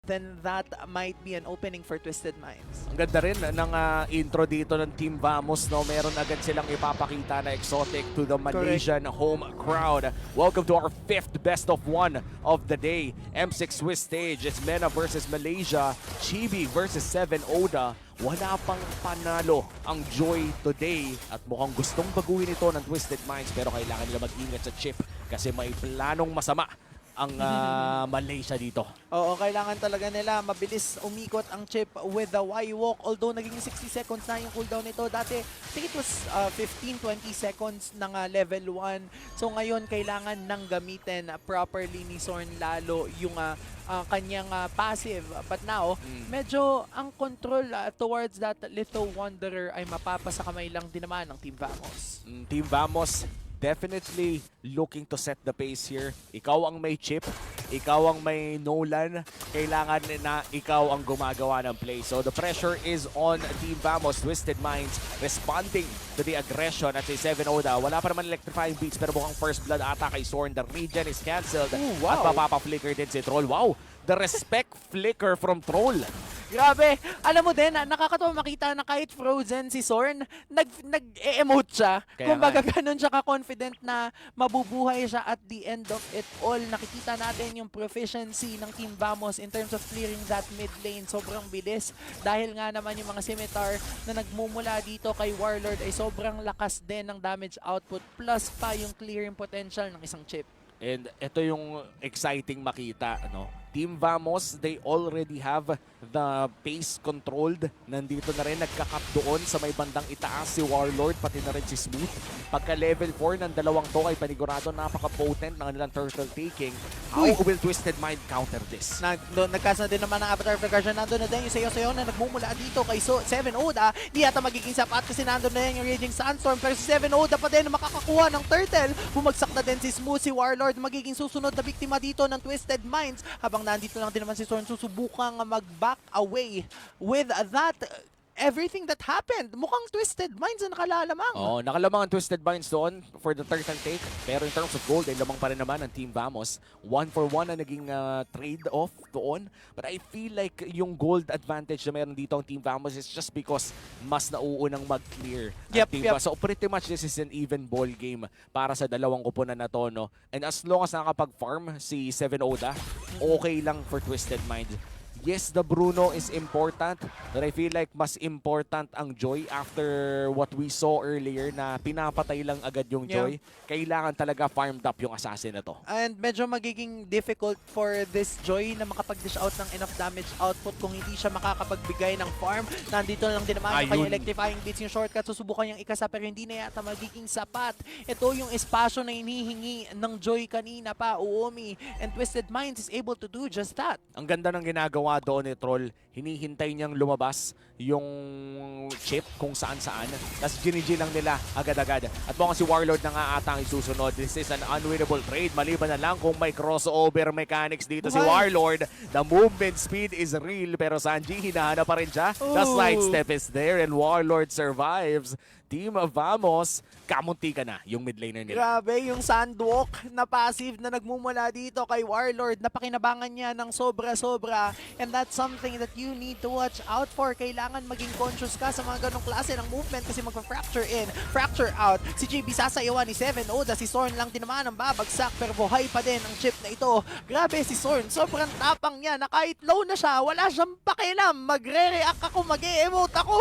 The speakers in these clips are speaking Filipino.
then that might be an opening for Twisted Minds. Ang ganda rin ng intro dito ng Team Vamos, no? Meron agad silang ipapakita na exotic to the Malaysian home crowd. Welcome to our 5th best of 1 of the day. M6 Swiss stage. It's MENA versus Malaysia. Chibi versus 7 Oda. Wala pang panalo ang Joy today at mukhang gustong baguhin ito ng Twisted Minds pero kailangan nila mag-ingat sa chip kasi may planong masama ang Malaysia dito. Oo, kailangan talaga nila mabilis umikot ang chip with the Y-Walk. Although naging 60 seconds na yung cooldown nito. Dati, I think it was 15-20 seconds ng level 1. So ngayon, kailangan nang gamitin properly ni Sorn lalo yung kanyang passive. But now, medyo ang control towards that Little Wanderer ay mapapasa kamay lang din naman ng Team Vamos. Team Vamos definitely looking to set the pace here. Ikaw ang may chip, ikaw ang may Nolan, kailangan na ikaw ang gumagawa ng play. So the pressure is on Team Vamos. Twisted Minds responding to the aggression at si 7 Oda. Wala pa naman electrifying beats pero mukhang first blood ata kay Sorn. The regen is cancelled. Ooh, wow. At mapapa-flicker din si Troll. Wow! The respect flicker from Troll. Grabe! Alam mo din, nakakatawa makita na kahit frozen si Sorn, nag-emote siya. Kaya Kumbaga ganun siya ka-confident na mabubuhay siya at the end of it all. Nakikita natin yung proficiency ng Team Vamos in terms of clearing that mid lane. Sobrang bilis. Dahil nga naman yung mga scimitar na nagmumula dito kay Warlord ay sobrang lakas din ng damage output plus pa yung clearing potential ng isang chip. And ito yung exciting makita, no? Team Vamos, they already have the pace controlled. Nandito na rin, nagka-cut doon sa may bandang itaas si Warlord, pati na rin si Smooth. Pagka level 4 ng dalawang to ay panigurado napaka-potent ng kanilang turtle taking. How will Twisted Mind counter this? Nagkasa din naman ng Avatar Flash. Nandun na din yung sayo-sayo na nagmumula dito kay 7 Oda. Di yata magiging sapat kasi nandun na yung Raging Sandstorm. Pero si 7 Oda pa din makakakuha ng turtle. Bumagsak na din si Smooth, si Warlord. Magiging susunod na biktima dito ng Twisted Minds. Habang nandito lang din naman si Sorn, susubukang mag-back away with that everything that happened. Mukhang Twisted Minds na nakalalamang. Oh, nakalamang ang Twisted Minds doon for the turtle take. Pero in terms of gold, ay lamang pa rin naman ang Team Vamos. 1-for-1 na naging trade-off doon. But I feel like yung gold advantage na meron dito ang Team Vamos is just because mas nauunang mag-clear ang Team Vamos. So pretty much this is an even ball game para sa dalawang kupunan na to, no? And as long as nakakapag-farm si 7 Oda, okay lang for Twisted Minds. Yes, the Bruno is important, but I feel like mas important ang Joy after what we saw earlier na pinapatay lang agad yung Joy. Kailangan talaga farmed up yung assassin na to. And medyo magiging difficult for this Joy na makapag-dish out ng enough damage output kung hindi siya makakapagbigay ng farm. Nandito lang din naman yung kanyang electrifying beats, yung shortcut. Susubukan niyang ikasa pero hindi na yata magiging sapat. Ito yung espasyo na hinihingi ng Joy kanina pa, Uomi. And Twisted Minds is able to do just that. Ang ganda ng ginagawa doon ni Troll, hinihintay niyang lumabas yung chip kung saan-saan. Tapos ginigi lang nila agad-agad. At mukhang si Warlord na nga atang isusunod. This is an unwinnable trade. Maliban na lang kung may crossover mechanics dito si Warlord. The movement speed is real pero Sanji hinahanap pa rin siya. The sidestep is there and Warlord survives. Team Vamos, kamunti ka na yung mid laner nila. Grabe, yung Sandwalk na passive na nagmumula dito kay Warlord. Napakinabangan niya ng sobra-sobra. And that's something that you need to watch out for. Kailangan maging conscious ka sa mga ganong klase ng movement kasi magpa-fracture in, fracture out. Si JB sasayawan ni 7 Oda. Si Sorn lang din naman ang babagsak pero buhay pa din ang chip na ito. Grabe si Sorn, sobrang tapang niya na kahit low na siya, wala siyang pakialam. Magre-react ako, mag-e-emote ako.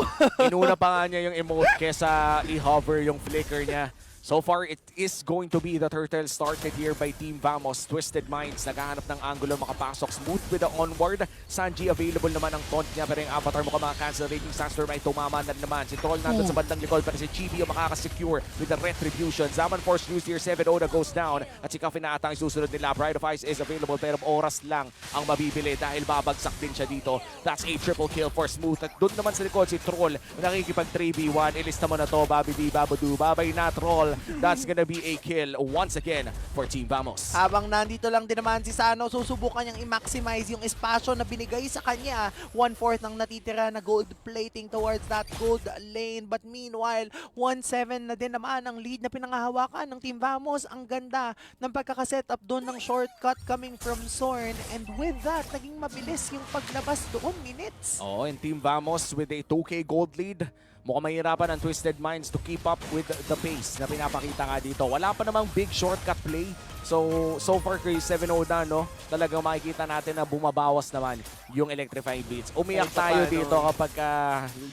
Inuna pa nga niya yung emote kesa i-hover yung flicker niya. So far, it is going to be the turtle started here by Team Vamos. Twisted Minds, naghahanap ng angulo, makapasok. Smooth with the onward. Sanji, available naman ang taunt niya. Pero yung avatar mo ka mga-cancel. Raging Sandstorm ay tumama na naman. Si Troll nandun sa bandang likod. Pero si Chibi ang makakasecure with the retribution. Zaman Force used here. 7 Oda goes down. At si Kafi na atang susunod nila. Bride of Ice is available. Pero oras lang ang mabibili dahil babagsak din siya dito. That's a triple kill for Smooth. At doon naman sa likod si Troll. Nakikipag 3v1. Ilista mo na to. Babi di, babadu. Babay na Troll. Crucial. That's gonna be a kill once again for Team Vamos. Habang nandito lang din naman si Sano, susubukan niyang i-maximize yung espasyo na binigay sa kanya. 1/4 ng natitira na gold plating towards that gold lane. But meanwhile, 1-7 na din naman ang lead na pinangahawakan ng Team Vamos. Ang ganda ng pagkakasetup doon ng shortcut coming from Zorn. And with that, naging mabilis yung paglabas doon, minutes. Oh, and Team Vamos with a 2K gold lead. Mukhang mahirapan ang Twisted Minds to keep up with the pace na pinapakita nga dito. Wala pa namang big shortcut play. So far kay 7-0 na, no? Talagang makikita natin na bumabawas naman yung electrifying beats. Umiyak tayo dito kapag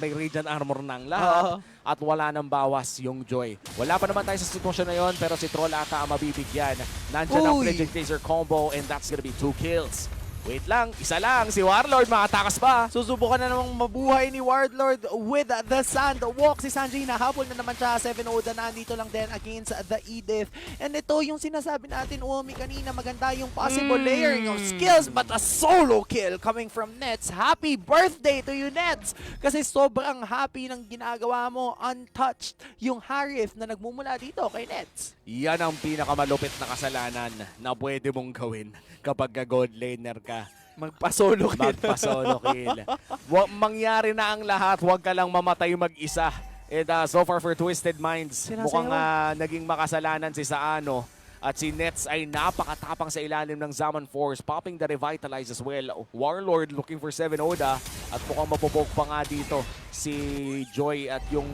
may Radiant Armor ng lahat at wala nang bawas yung Joy. Wala pa naman tayo sa sitwasyon na yon, pero si Troll ata ang mabibigyan. Nandyan ang Legend Taser combo and that's gonna be 2 kills. Wait lang, isa lang, si Warlord makatakas pa. Susubukan na namang mabuhay ni Warlord with the Sandwalk. Si Sanji nahabol na naman siya. 7-0 na nandito lang din against the Edith. And ito yung sinasabi natin, Uomi, kanina, maganda yung possible layering of skills, but a solo kill coming from Nets. Happy birthday to you, Nets! Kasi sobrang happy ng ginagawa mo, untouched yung Harith na nagmumula dito kay Nets. Yan ang pinakamalupit na kasalanan na pwede mong gawin kapag gold laner ka. Magpa-solo kill. Magpa-solo kill. Mangyari na ang lahat, huwag ka lang mamatay mag-isa. And so far for Twisted Minds, Sinasayaw. mukhang naging makasalanan si Saano. At si Nets ay napakatapang sa ilalim ng Zaman Force, popping the Revitalize as well. Warlord looking for 7 Oda at mukhang mapupok pa nga dito si Joy at yung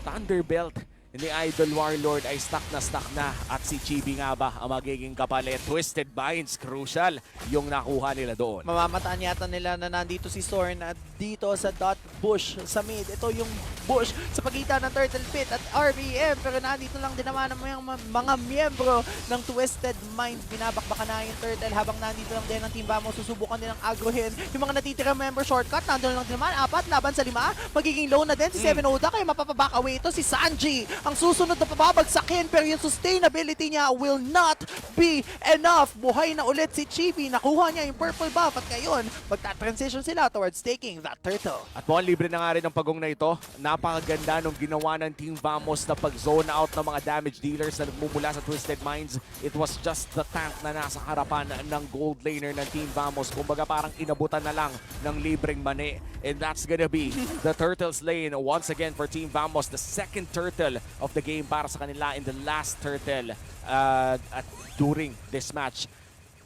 Thunderbelt ni Idol Warlord ay stuck na at si Chibi nga ba ang magiging kapalit. Twisted Minds, crucial yung nakuha nila doon. Mamamataan yata nila na nandito si Zorn at dito sa dot bush sa mid. Ito yung bush sa pagitan ng Turtle Pit at RBM, pero nandito lang din naman ang mga miyembro ng Twisted Minds. Binabakbakan na yung Turtle habang nandito lang din ang Team Vamos. Susubukan din ang agrohin. Yung mga natitira member shortcut, nandun lang din naman. 4 laban sa 5. Magiging low na din si 7 Oda kaya mapapaback away ito si Sanji. Ang susunod na pababagsakin, pero yung sustainability niya will not be enough. Buhay na ulit si Chibi. Nakuha niya yung purple buff at ngayon magta-transition sila towards taking that turtle. At mukhang libre na nga rin ang pagong na ito. Napakaganda nung ginawa ng Team Vamos na pag-zone out ng mga damage dealers na nagmumula sa Twisted Minds. It was just the tank na nasa harapan ng gold laner ng Team Vamos. Kumbaga parang inabutan na lang ng libreng mani. And that's gonna be the Turtles lane once again for Team Vamos. The second turtle of the game para sa kanila in the last turtle at during this match.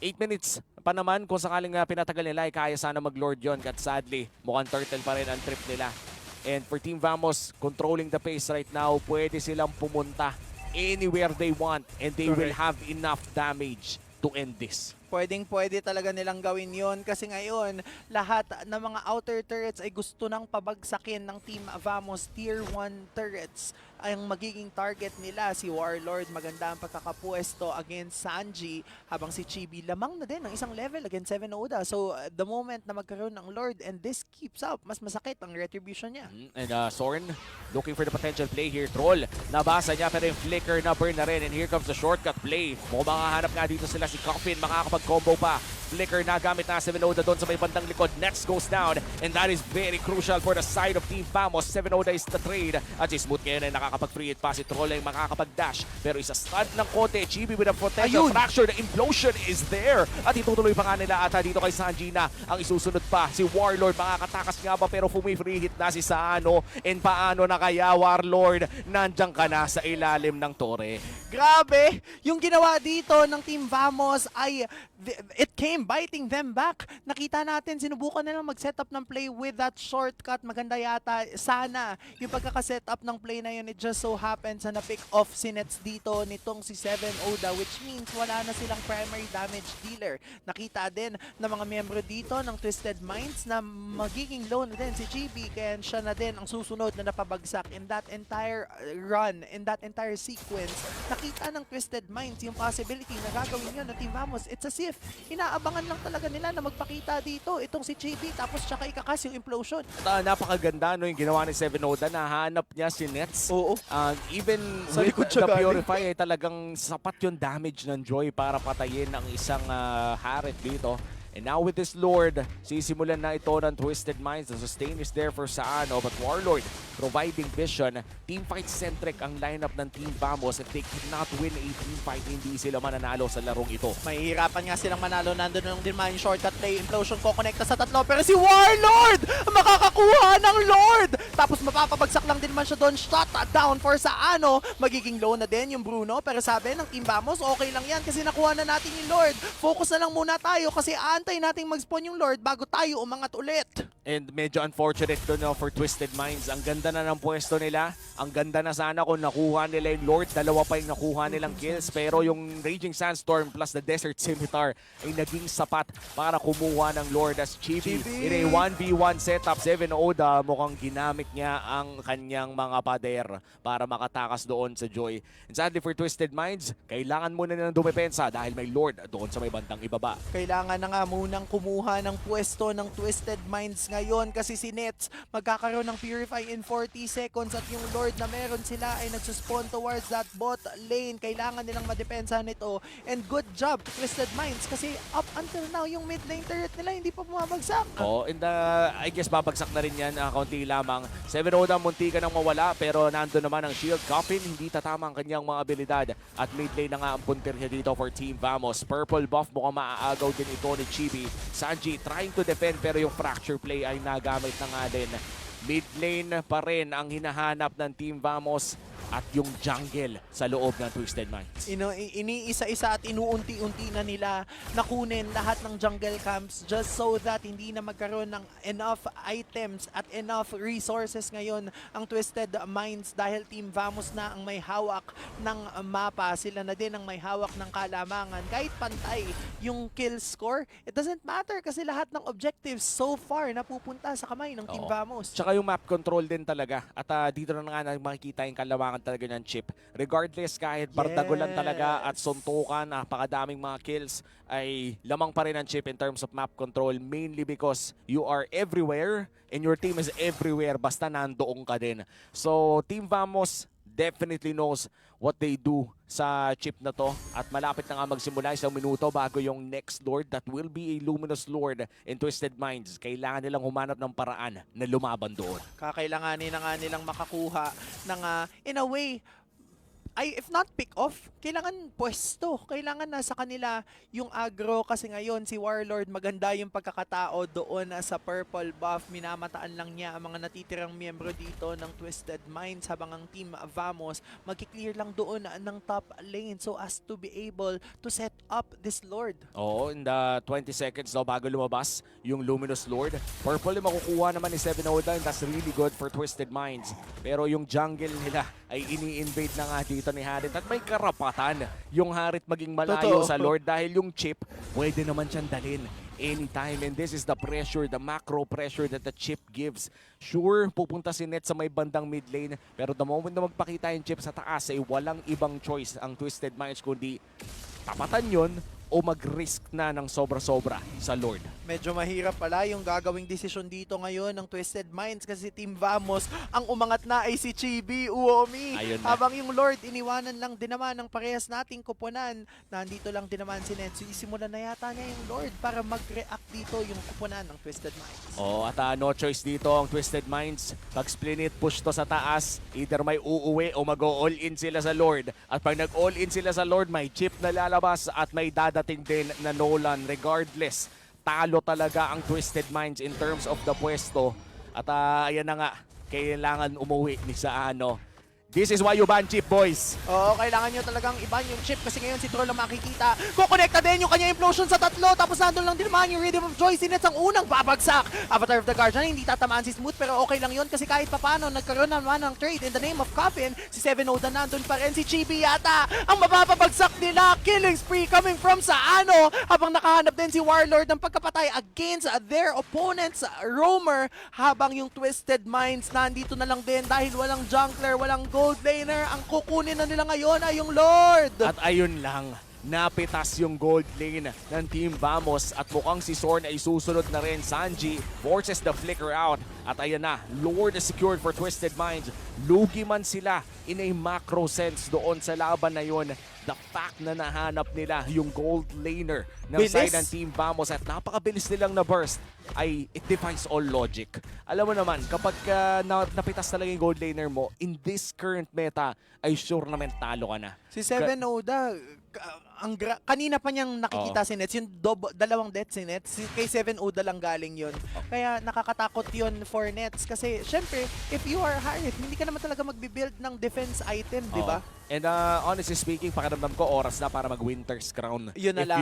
8 minutes pa naman kung sakaling pinatagal nila ay kaya sana mag-lord yun. At sadly, mukhang turtle pa rin ang trip nila. And for Team Vamos, controlling the pace right now, pwede silang pumunta anywhere they want and they will have enough damage to end this. Pwedeng-pwede talaga nilang gawin yon kasi ngayon lahat ng mga outer turrets ay gusto nang pabagsakin ng Team Vamos. Tier 1 turrets ang magiging target nila. Si Warlord maganda ang pagkakapuesto against Sanji habang si Chibi lamang na din ng isang level against 7 Oda. So the moment na magkaroon ng Lord and this keeps up, mas masakit ang retribution niya. And Zorn looking for the potential play here. Troll, nabasa niya pero yung flicker na burn na rin. And here comes the shortcut play. Mukhang makahanap nga dito sila si Coffin. Makakapag-combo pa. Flicker na gamit na 7 Oda doon sa may bandang likod. Nets goes down and that is very crucial for the side of Team Vamos. 7 Oda is the trade. At si Smooth ngayon ay nakakapag-free hit pa. Si Troll ay makakapag-dash. Pero isa stun ng konti. Chibi with a potential fracture. The implosion is there. At itutuloy pa nga nila ata dito kay Sanji na ang isusunod pa. Si Warlord makakatakas nga ba pero free hit na si Saano. And paano na kaya Warlord? Nandiyan ka na sa ilalim ng tore. Grabe! Yung ginawa dito ng Team Vamos ay it came biting them back. Nakita natin, sinubukan nilang mag-setup ng play with that shortcut. Maganda yata. Sana yung pagkaka-setup ng play na yun, it just so happens na na-pick off si Nets dito nitong si 7 Oda, which means wala na silang primary damage dealer. Nakita din ng mga miyembro dito ng Twisted Minds na magiging low na din si GB, kaya siya na din ang susunod na napabagsak in that entire run, in that entire sequence. Nakita ng Twisted Minds yung possibility na gagawin yun ng Team Vamos. It's as if inaabangan lang talaga nila na magpakita dito itong si GB tapos tsaka ikakas yung implosion. Napakaganda no yung ginawa ni 7 Oda. Nahanap niya si Nets. Oo. Even Sa with likod the siya galing. Purify ay talagang sapat yung damage ng Joy para patayin ang isang Harith dito. And now with this Lord, sisimulan na ito ng Twisted Minds. The sustain is there for Saano, but Warlord providing vision. Teamfight-centric ang lineup ng Team Vamos. If they cannot win a teamfight, hindi sila mananalo sa larong ito. Mahihirapan nga silang manalo. Nandun lang din man yung shortcut play. Implosion ko connecta sa tatlo. Pero si Warlord makakakuha ng Lord. Tapos mapapabagsak lang din man siya doon. Shot down for Saano. Magiging low na din yung Bruno. Pero sabi ng Team Vamos, okay lang yan kasi nakuha na natin yung Lord. Focus na lang muna tayo kasi aantay nating mag-spawn yung Lord bago tayo umangat ulit. And medyo unfortunate doon for Twisted Minds. Ang ganda na ng pwesto nila. Ang ganda na sana kung nakuha nila yung Lord. Dalawa pa yung nakuha nilang kills. Pero yung Raging Sandstorm plus the Desert Scimitar ay naging sapat para kumuha ng Lord as Chibi. In a 1v1 setup, 7 Oda mukhang ginamit niya ang kanyang mga pader para makatakas doon sa Joy. And sadly for Twisted Minds, kailangan muna nilang dumepensa dahil may Lord doon sa may bandang ibaba. Kailangan na nga munang kumuha ng pwesto ng Twisted Minds ngayon kasi si Nets magkakaroon ng Purify in 40 seconds at yung Lord na meron sila ay nagsuspawn towards that bot lane. Kailangan nilang madepensa nito and good job Twisted Minds kasi up until now yung mid lane turret nila hindi pa bumabagsak. Oh, and I guess babagsak na rin yan, kaunti lamang. 7 Oda munti ka nang mawala pero nando naman ang shield. Coffin hindi tatama ang kanyang mga abilidad at mid lane na nga ang punter niya dito for Team Vamos. Purple buff mukhang maaagaw din ito ni Chibi. Sanji trying to defend pero yung fracture play ay nagamit na nga din. Mid lane pa rin ang hinahanap ng Team Vamos at yung jungle sa loob ng Twisted Minds. Iniisa-isa at inuunti-unti na nila nakunin lahat ng jungle camps just so that hindi na magkaroon ng enough items at enough resources ngayon ang Twisted Minds dahil Team Vamos na ang may hawak ng mapa. Sila na din ang may hawak ng kalamangan. Kahit pantay yung kill score, it doesn't matter kasi lahat ng objectives so far napupunta sa kamay ng Team Vamos. Tsaka yung map control din talaga. At dito na nga makikita yung kalamangan talaga ng Chip. Regardless, kahit bardagulan talaga at suntukan, napakadaming mga kills, ay lamang pa rin ang Chip in terms of map control. Mainly because you are everywhere and your team is everywhere basta nandoon ka din. So, Team Vamos definitely knows what they do sa chip na to at malapit na nga magsimula isang minuto bago yung next Lord that will be a Luminous Lord in Twisted Minds. Kailangan nilang humanap ng paraan na lumaban doon. Kakailanganin na nga nilang makakuha ng in a way, if not pick off, kailangan pwesto. Kailangan nasa kanila yung aggro kasi ngayon si Warlord maganda yung pagkakatao doon sa purple buff. Minamataan lang niya ang mga natitirang miyembro dito ng Twisted Minds habang ang Team Vamos magki-clear lang doon ng top lane so as to be able to set up this Lord. Oo, in the 20 seconds bago lumabas yung Luminous Lord. Purple yung makukuha naman ni 7 Oda and that's really good for Twisted Minds. Pero yung jungle nila ay ini-invade na nga dito ni Harit at may karapatan yung Harit maging malayo sa Lord dahil yung chip pwede naman siyang dalhin anytime and this is the pressure, the macro pressure that the chip gives. Sure, pupunta si Net sa may bandang mid lane pero the moment na magpakita yung chip sa taas ay walang ibang choice ang Twisted Minds kundi tapatan yun o mag-risk na ng sobra-sobra sa Lord. Medyo mahirap pala yung gagawing desisyon dito ngayon ng Twisted Minds kasi Team Vamos ang umangat na ay si Chibi Uomi. Habang yung Lord iniwanan lang din naman ng parehas nating kupunan. Nandito lang din naman si Netsu. Isimulan na yata niya yung Lord para mag-react dito yung kupunan ng Twisted Minds. At no choice dito ang Twisted Minds. Pag split push to sa taas, either may uuwi o mag-all in sila sa Lord. At pag nag-all in sila sa Lord, may chip na lalabas at may dadating din na Nolan. Regardless, talo talaga ang Twisted Minds in terms of the pwesto. At ayan na nga, kailangan umuwi ni Saano. This is why you ban chip, boys. Oo, kailangan nyo talagang iban yung chip kasi ngayon si Troll ang makikita. Kukonekta din yung kanya implosion sa tatlo tapos nandun lang din naman yung Rhythm of Joy. Sinets ang unang babagsak. Avatar of the Guardian, hindi tatamaan si Smooth pero okay lang yun kasi kahit papano nagkaroon naman ng trade in the name of Coffin. Si 7 Oda nandun pa rin. Si Chibi yata ang mapapabagsak nila. Killing spree coming from Saano habang nakahanap din si Warlord ng pagkapatay against their opponents Roamer habang yung Twisted Minds nandito na lang din dahil walang jungler, walang gold laner. Ang kukunin na nila ngayon ay yung Lord. At ayun lang, napitas yung gold lane ng Team Vamos at mukhang si Zorn ay susunod na rin. Sanji forces the flicker out at ayan na, Lord is secured for Twisted Minds. Lugi man sila in a macro sense doon sa laban na yun. the fact na nahanap nila yung gold laner ng Bilis. side ng Team Vamos at napakabilis nilang na burst ay it defies all logic. Alam mo naman, kapag napitas talaga yung gold laner mo, in this current meta, ay sure na mentalo ka na. Si Seven Oda, kanina pa niyang nakikita Oo. si Nets, yung dalawang deaths si Nets, kay Seven Oda lang galing yun. Kaya nakakatakot yun for Nets kasi syempre, if you are Harith, hindi ka naman talaga magbibuild ng defense item, di ba? And honestly speaking, pakiramdam ko oras na para mag-Winter's Crown. Yun na if lang.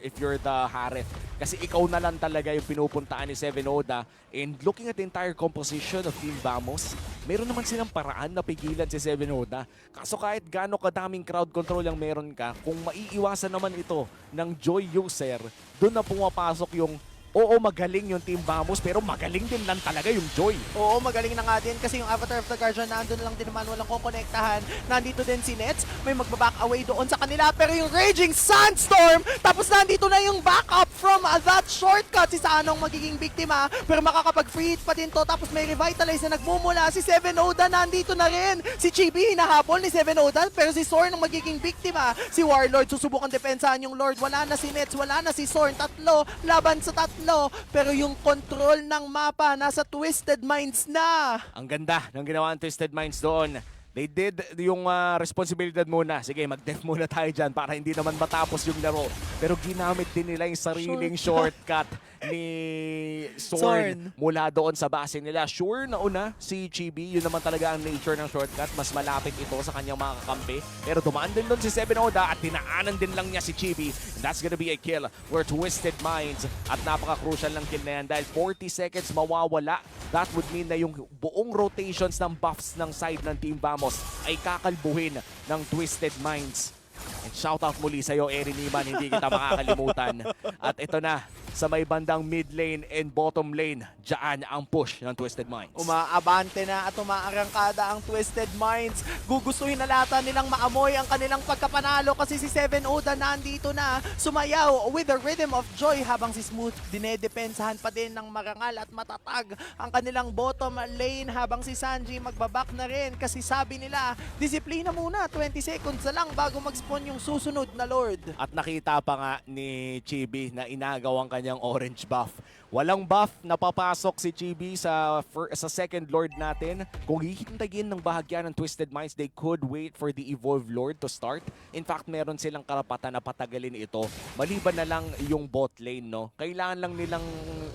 if you're the Harith. Kasi ikaw na lang talaga yung pinupuntaan ni Seven Oda. And looking at the entire composition of Team Vamos, meron naman silang paraan na pigilan si Seven Oda. Kaso kahit gaano kadaming crowd control ang meron ka, kung maiiwasan naman ito ng Joy user, doon na pumapasok yung oo, magaling yung Team Vamos, pero magaling din lang talaga yung Joy. Oo, magaling na nga din kasi yung Avatar of the Guardian nandun lang din naman, walang kukonektahan. Nandito din si Nets, may magbaback away doon sa kanila, pero yung Raging Sandstorm, tapos nandito na yung backup from that shortcut. Si Sanong magiging biktima, pero makakapag-free hit pa din to, tapos may revitalize na nagmumula. Si Seven Oda nandito na rin. Si Chibi hinahabol ni Seven Oda, pero si Sorn ang magiging biktima. Si Warlord susubukan depensahan yung Lord. Wala na si Nets, wala na si Sorn. Tatlo, laban sa tatlo. Pero yung control ng mapa nasa Twisted Minds na. Ang ganda ng ginawa ng Twisted Minds doon. They did yung responsibilidad muna. Sige, mag-def muna tayo dyan para hindi naman matapos yung laro. Pero ginamit din nila yung sariling shortcut ni Sorn mula doon sa base nila. Sure, nauna si Chibi. Yun naman talaga ang nature ng shortcut. Mas malapit ito sa kanyang mga kakampi. Pero dumaan din doon si Seven Oda at tinaanan din lang niya si Chibi. And that's gonna be a kill for Twisted Minds. At napaka-crucial lang kill na yan dahil 40 seconds mawawala. That would mean na yung buong rotations ng buffs ng side ng Team Vamos ay kakalbuhin ng Twisted Minds. And shoutout muli sa'yo, Eri Niman, hindi kita makakalimutan. At ito na, sa may bandang mid lane and bottom lane, dyan ang push ng Twisted Minds. Umaabante na at umaarangkada ang Twisted Minds. Gugustuhin na lata nilang maamoy ang kanilang pagkapanalo kasi si Seven Oda nandito na sumayaw with the rhythm of joy habang si Smooth dinedepensahan pa din ng marangal at matatag ang kanilang bottom lane habang si Sanji magbaback na rin kasi sabi nila, disiplina muna, 20 seconds na lang bago mag-spawn yung susunod na Lord. At nakita pa nga ni Chibi na inagaw ang kanyang orange buff. Walang buff na papasok si Chibi sa second Lord natin. Kung hihintayin ng bahagya ng Twisted Minds, they could wait for the Evolved Lord to start. In fact, meron silang karapatan na patagalin ito. Maliban na lang yung bot lane, no? Kailangan lang nilang,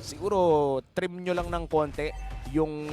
siguro, trim nyo lang ng konti yung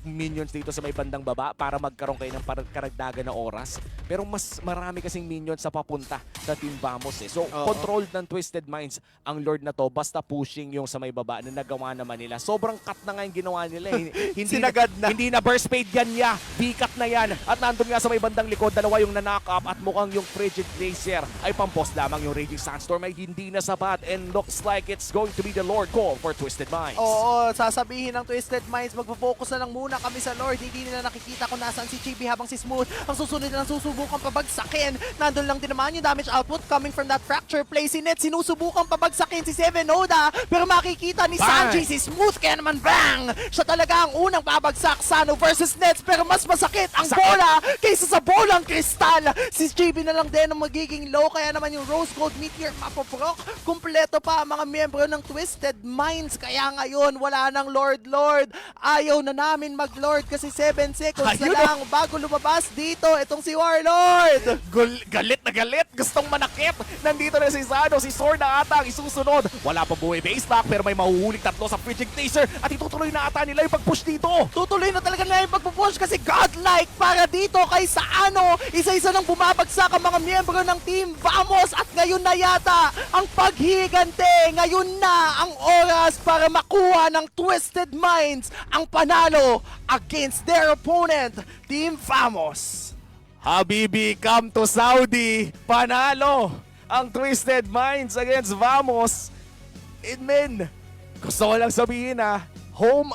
minions dito sa may bandang baba para magkaroon kayo ng karagdagan na oras. Pero mas marami kasing minions sa papunta sa Team Vamos eh. So, controlled ng Twisted Minds ang Lord na to basta pushing yung sa may baba na nagawa naman nila. Sobrang cut na nga yung ginawa nila eh. Sinagad na. Hindi na burst fade yan niya. B-cut na yan. At nandun nga sa may bandang likod, dalawa yung na-knock up at mukhang yung Frigid Glacier ay pampos lamang yung Raging Sandstorm ay hindi na sapat and looks like it's going to be the Lord call for Twisted Minds. Oo, sasabihin ng Twisted Minds, magpo-focus na lang muna kami sa Lord. Hindi nila nakikita kung nasaan si Chibi habang si Smooth ang susunod na susubukan pabagsakin. Nandun lang din naman yung damage output coming from that fracture play. Si Net sinusubukan pabagsakin si Seven Oda, pero makikita ni Sanji si Smooth kaya naman bang! Siya talaga ang unang babagsak. Sano versus Nets, pero mas masakit ang bola kaysa sa bolang kristal. Si Chibi na lang din ang magiging low, kaya naman yung Rose Gold Meteor mapoprok. Kumpleto pa ang mga miyembro ng Twisted Minds, kaya ngayon wala nang Lord. Ayaw na namin mag-Lord kasi 7 seconds na lang bago lumabas dito itong si Warlord. Galit na galit, gustong manakit. Nandito na si Sano, si Sword na ata ang isusunod. Wala pa buhay base lock pero may mahuhuling tatlo sa Frigid Glacier at itutuloy na ata nila yung pag-push dito. Tutuloy na talaga nila yung pagpupush kasi godlike para dito kay Saano. Isa-isa nang bumabagsak ang mga miyembro ng Team Vamos at ngayon na yata ang paghigante. Ngayon na ang oras para makuha ng Twisted Minds ang panalo against their opponent, Team Vamos. Habibi, come to Saudi. Panalo ang Twisted Minds against Vamos. And men, gusto ko lang sabihin home